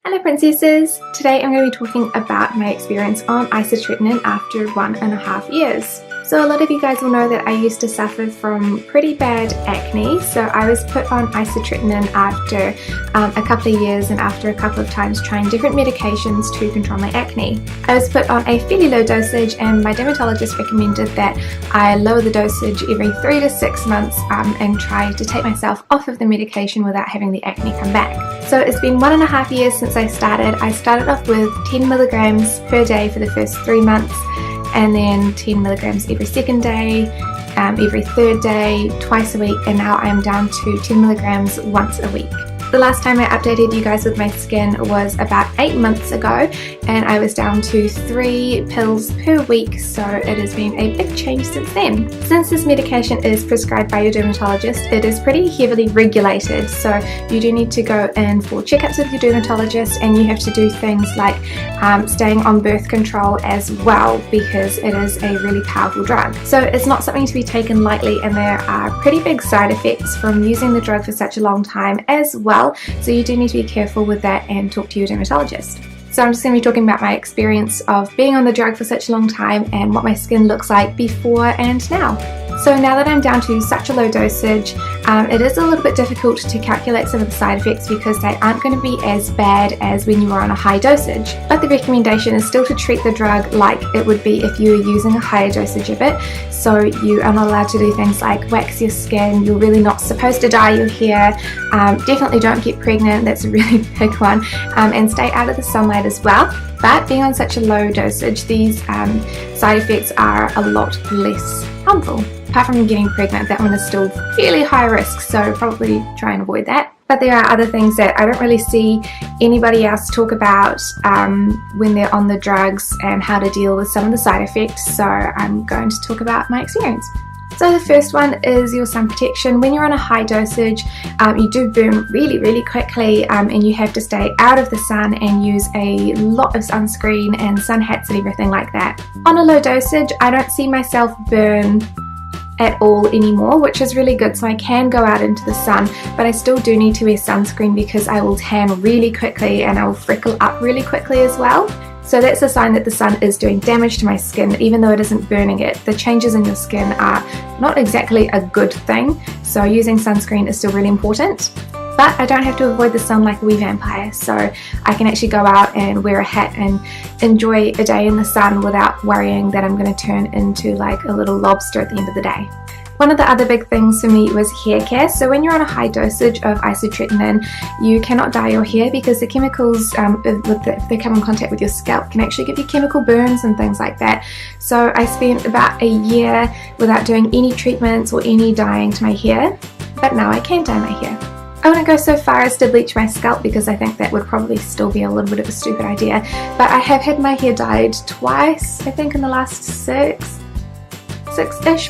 Hello princesses! Today I'm going to be talking about my experience on isotretinoin after 1.5 years. So a lot of you guys will know that I used to suffer from pretty bad acne, so I was put on isotretinoin after a couple of years and after a couple of times trying different medications to control my acne. I was put on a fairly low dosage and my dermatologist recommended that I lower the dosage every 3 to 6 months and try to take myself off of the medication without having the acne come back. So it's been 1.5 years since I started. I started off with 10 milligrams per day for the first 3 months, and then 10 milligrams every second day, every third day, twice a week, and now I'm down to 10 milligrams once a week. The last time I updated you guys with my skin was about 8 months ago, and I was down to 3 pills per week, so it has been a big change since then. Since this medication is prescribed by your dermatologist, it is pretty heavily regulated, so you do need to go in for checkups with your dermatologist, and you have to do things like staying on birth control as well, because it is a really powerful drug. So it's not something to be taken lightly, and there are pretty big side effects from using the drug for such a long time as well. So you do need to be careful with that and talk to your dermatologist. So I'm just going to be talking about my experience of being on the drug for such a long time and what my skin looks like before and now. So now that I'm down to such a low dosage, it is a little bit difficult to calculate some of the side effects because they aren't going to be as bad as when you are on a high dosage. But the recommendation is still to treat the drug like it would be if you were using a higher dosage of it. So you are not allowed to do things like wax your skin, you're really not supposed to dye your hair, definitely don't get pregnant, that's a really big one, and stay out of the sunlight as well. But being on such a low dosage, these side effects are a lot less harmful. Apart from getting pregnant, that one is still fairly high risk, so probably try and avoid that. But there are other things that I don't really see anybody else talk about when they're on the drugs and how to deal with some of the side effects, so I'm going to talk about my experience. So the first one is your sun protection. When you're on a high dosage, you do burn really quickly, and you have to stay out of the sun and use a lot of sunscreen and sun hats and everything like that. On a low dosage, I don't see myself burn at all anymore, which is really good, so I can go out into the sun, but I still do need to wear sunscreen because I will tan really quickly and I will freckle up really quickly as well. So that's a sign that the sun is doing damage to my skin, even though it isn't burning it. The changes in your skin are not exactly a good thing, so using sunscreen is still really important. But I don't have to avoid the sun like a wee vampire, so I can actually go out and wear a hat and enjoy a day in the sun without worrying that I'm going to turn into like a little lobster at the end of the day. One of the other big things for me was hair care. So when you're on a high dosage of isotretinoin, you cannot dye your hair because the chemicals, if they come in contact with your scalp, can actually give you chemical burns and things like that. So I spent about a year without doing any treatments or any dyeing to my hair, but now I can dye my hair. I wouldn't go so far as to bleach my scalp because I think that would probably still be a little bit of a stupid idea, but I have had my hair dyed twice, I think in the last six-ish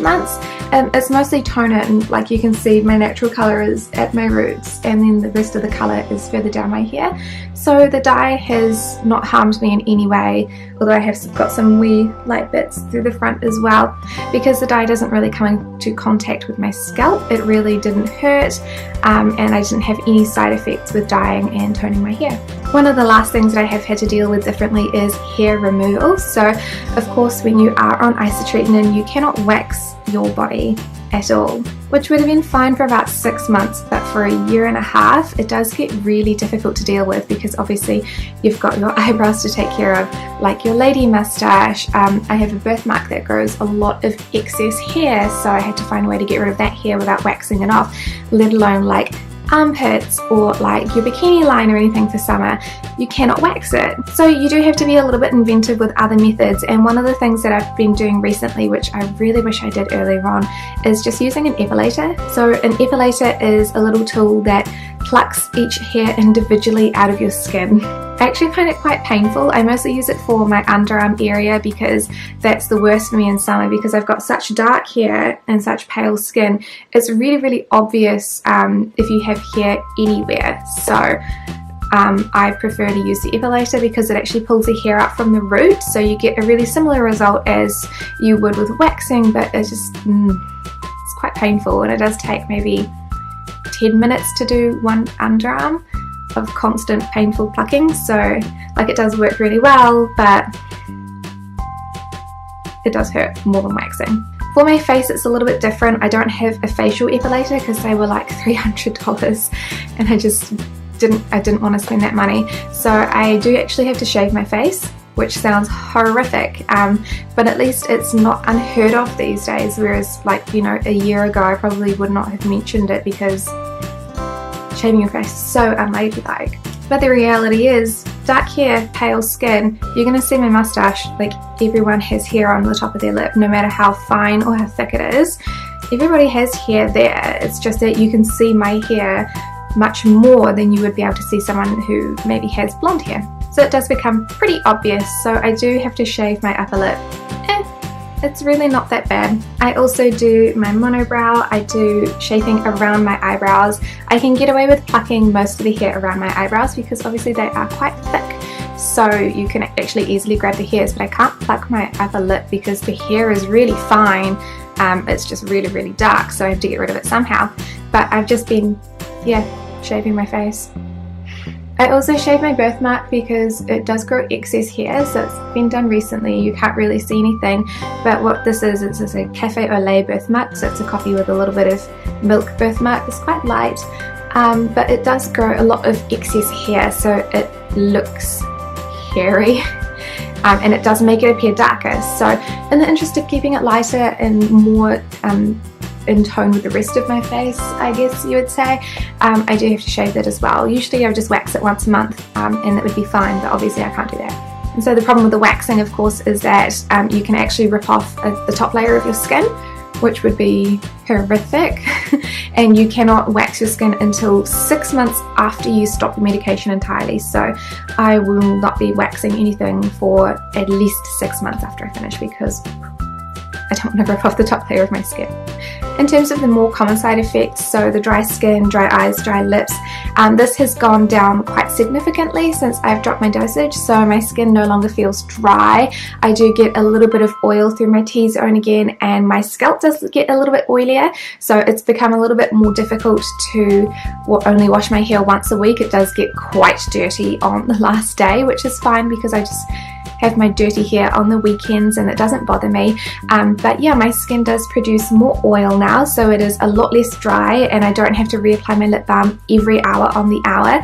months. It's mostly toner, and like you can see my natural colour is at my roots and then the rest of the colour is further down my hair. So the dye has not harmed me in any way, although I have got some wee light bits through the front as well. Because the dye doesn't really come into contact with my scalp, it really didn't hurt, and I didn't have any side effects with dyeing and toning my hair. One of the last things that I have had to deal with differently is hair removal. So of course when you are on isotretinoin, you cannot wax your body at all, which would have been fine for about 6 months, but for 1.5 years it does get really difficult to deal with because obviously you've got your eyebrows to take care of, like your lady mustache. I have a birthmark that grows a lot of excess hair, so I had to find a way to get rid of that hair without waxing it off, let alone like armpits or like your bikini line or anything for summer. You cannot wax it. So you do have to be a little bit inventive with other methods, and one of the things that I've been doing recently, which I really wish I did earlier on, is just using an epilator. So an epilator is a little tool that plucks each hair individually out of your skin. I actually find it quite painful. I mostly use it for my underarm area because that's the worst for me in summer because I've got such dark hair and such pale skin. It's really obvious if you have hair anywhere. So I prefer to use the epilator because it actually pulls the hair up from the root, so you get a really similar result as you would with waxing, but it's just it's quite painful, and it does take maybe 10 minutes to do one underarm. of constant painful plucking, so like it does work really well, but it does hurt more than waxing. For my face it's a little bit different. I don't have a facial epilator because they were like $300 and I didn't want to spend that money, so I do actually have to shave my face, which sounds horrific, but at least it's not unheard of these days, whereas like, you know, a year ago I probably would not have mentioned it because shaving your face is so unladylike. But the reality is, dark hair, pale skin, you're going to see my mustache. Like, everyone has hair on the top of their lip, no matter how fine or how thick it is. Everybody has hair there, it's just that you can see my hair much more than you would be able to see someone who maybe has blonde hair. So it does become pretty obvious, so I do have to shave my upper lip. It's really not that bad. I also do my monobrow, I do shaping around my eyebrows. I can get away with plucking most of the hair around my eyebrows because obviously they are quite thick, so you can actually easily grab the hairs, but I can't pluck my upper lip because the hair is really fine. It's just really, really dark, so I have to get rid of it somehow. But I've just been, yeah, shaving my face. I also shave my birthmark because it does grow excess hair, so it's been done recently. You can't really see anything, but what this is, it's a cafe au lait birthmark, so it's a coffee with a little bit of milk birthmark. It's quite light, but it does grow a lot of excess hair, so it looks hairy. And it does make it appear darker, so in the interest of keeping it lighter and more in tone with the rest of my face, I guess you would say, I do have to shave that as well. Usually I just wax it once a month and that would be fine, but obviously I can't do that. And so the problem with the waxing, of course, is that you can actually rip off the top layer of your skin, which would be horrific, and you cannot wax your skin until 6 months after you stop the medication entirely. So I will not be waxing anything for at least 6 months after I finish because I don't want to rip off the top layer of my skin. In terms of the more common side effects, so the dry skin, dry eyes, dry lips, this has gone down quite significantly since I've dropped my dosage, so my skin no longer feels dry. I do get a little bit of oil through my T-zone again, and my scalp does get a little bit oilier, so it's become a little bit more difficult to only wash my hair once a week. It does get quite dirty on the last day, which is fine because I just have my dirty hair on the weekends and it doesn't bother me, but yeah, my skin does produce more oil now, so it is a lot less dry and I don't have to reapply my lip balm every hour on the hour,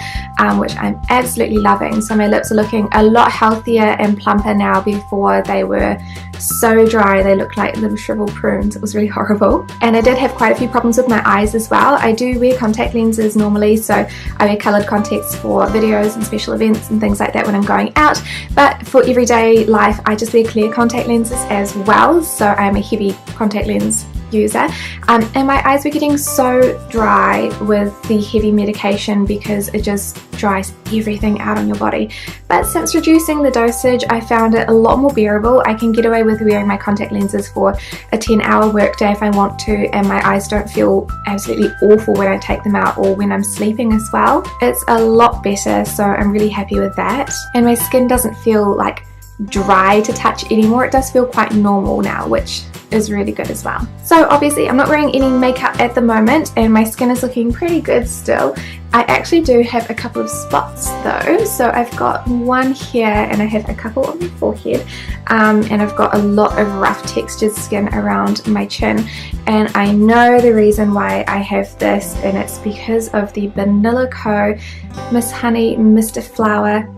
which I'm absolutely loving. So my lips are looking a lot healthier and plumper now. Before they were so dry, they looked like little shriveled prunes. It was really horrible. And I did have quite a few problems with my eyes as well. I do wear contact lenses normally, so I wear coloured contacts for videos and special events and things like that when I'm going out, but for everyday life I just wear clear contact lenses as well, so I'm a heavy contact lens user, and my eyes were getting so dry with the heavy medication because it just dries everything out on your body. But since reducing the dosage, I found it a lot more bearable. I can get away with wearing my contact lenses for a 10-hour workday if I want to, and my eyes don't feel absolutely awful when I take them out or when I'm sleeping as well. It's a lot better, so I'm really happy with that. And my skin doesn't feel like dry to touch anymore. It does feel quite normal now, which is really good as well. So obviously I'm not wearing any makeup at the moment and my skin is looking pretty good still. I actually do have a couple of spots though, so I've got one here and I have a couple on my forehead, and I've got a lot of rough textured skin around my chin, and I know the reason why I have this, and it's because of the Vanilla Co. Miss Honey Mr. Flower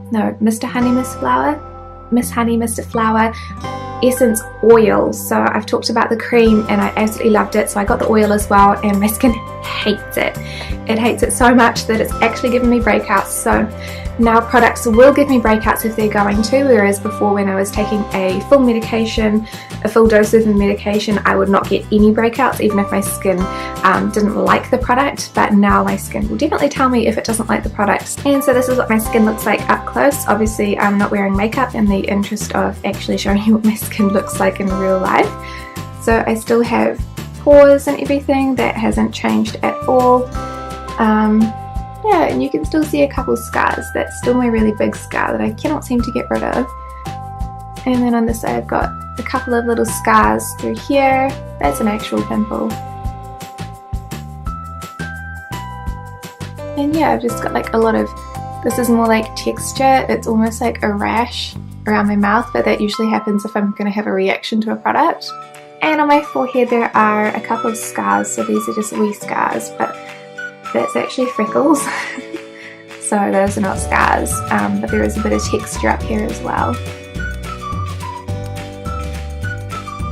essence oil. So I've talked about the cream and I absolutely loved it, so I got the oil as well, and my skin hates it. It hates it so much that it's actually given me breakouts. So now products will give me breakouts if they're going to, whereas before when I was taking a full medication, a full dose of the medication, I would not get any breakouts even if my skin didn't like the product. But now my skin will definitely tell me if it doesn't like the product. And so this is what my skin looks like up close. Obviously I'm not wearing makeup in the interest of actually showing you what my skin looks like in real life. So I still have pores and everything, that hasn't changed at all. Yeah, and you can still see a couple scars. That's still my really big scar that I cannot seem to get rid of. And then on this side I've got a couple of little scars through here. That's an actual pimple. And yeah, I've just got like a lot of This is more like texture. It's almost like a rash around my mouth, but that usually happens if I'm going to have a reaction to a product. And on my forehead there are a couple of scars, so these are just wee scars, but that's actually freckles. So those are not scars, but there is a bit of texture up here as well.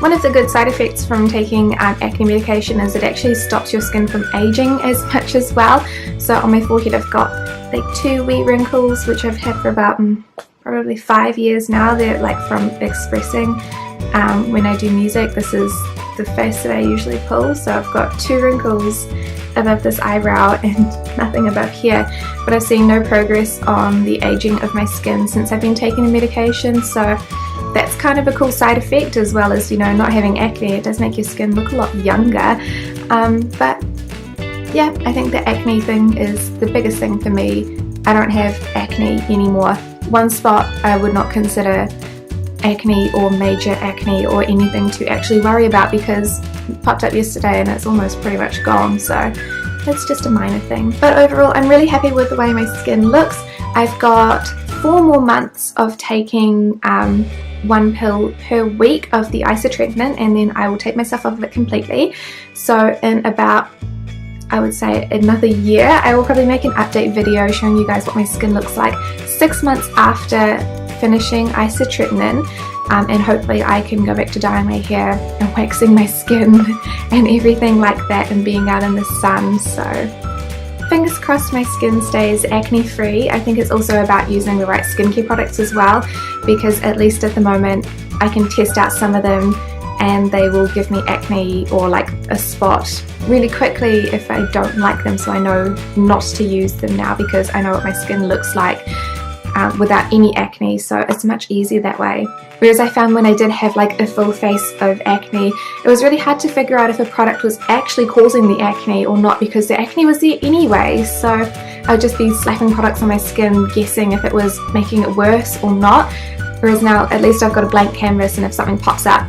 One of the good side effects from taking acne medication is it actually stops your skin from aging as much as well. So on my forehead I've got like 2 wee wrinkles, which I've had for about probably 5 years now. They're like from expressing when I do music. This is the face that I usually pull, so I've got 2 wrinkles above this eyebrow and nothing above here, but I've seen no progress on the aging of my skin since I've been taking the medication, so that's kind of a cool side effect, as well as, you know, not having acne. It does make your skin look a lot younger, but yeah, I think the acne thing is the biggest thing for me. I don't have acne anymore. One spot I would not consider acne or major acne or anything to actually worry about because it popped up yesterday and it's almost pretty much gone, so it's just a minor thing. But overall I'm really happy with the way my skin looks. I've got 4 more months of taking 1 pill per week of the isotretinoin, and then I will take myself off of it completely. So in about, I would say, another year, I will probably make an update video showing you guys what my skin looks like 6 months after finishing isotretinoin, and hopefully I can go back to dyeing my hair and waxing my skin and everything like that and being out in the sun. So fingers crossed my skin stays acne free. I think it's also about using the right skincare products as well, because at least at the moment I can test out some of them and they will give me acne or like a spot really quickly if I don't like them, so I know not to use them now because I know what my skin looks like without any acne, so it's much easier that way. Whereas I found when I did have like a full face of acne, it was really hard to figure out if a product was actually causing the acne or not, because the acne was there anyway, so I'd just be slapping products on my skin guessing if it was making it worse or not. Whereas now at least I've got a blank canvas, and if something pops up,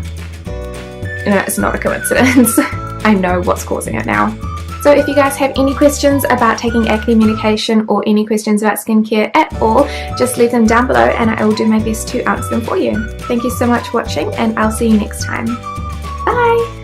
you know, it's not a coincidence. I know what's causing it now. So if you guys have any questions about taking acne medication or any questions about skincare at all, just leave them down below and I will do my best to answer them for you. Thank you so much for watching, and I'll see you next time. Bye!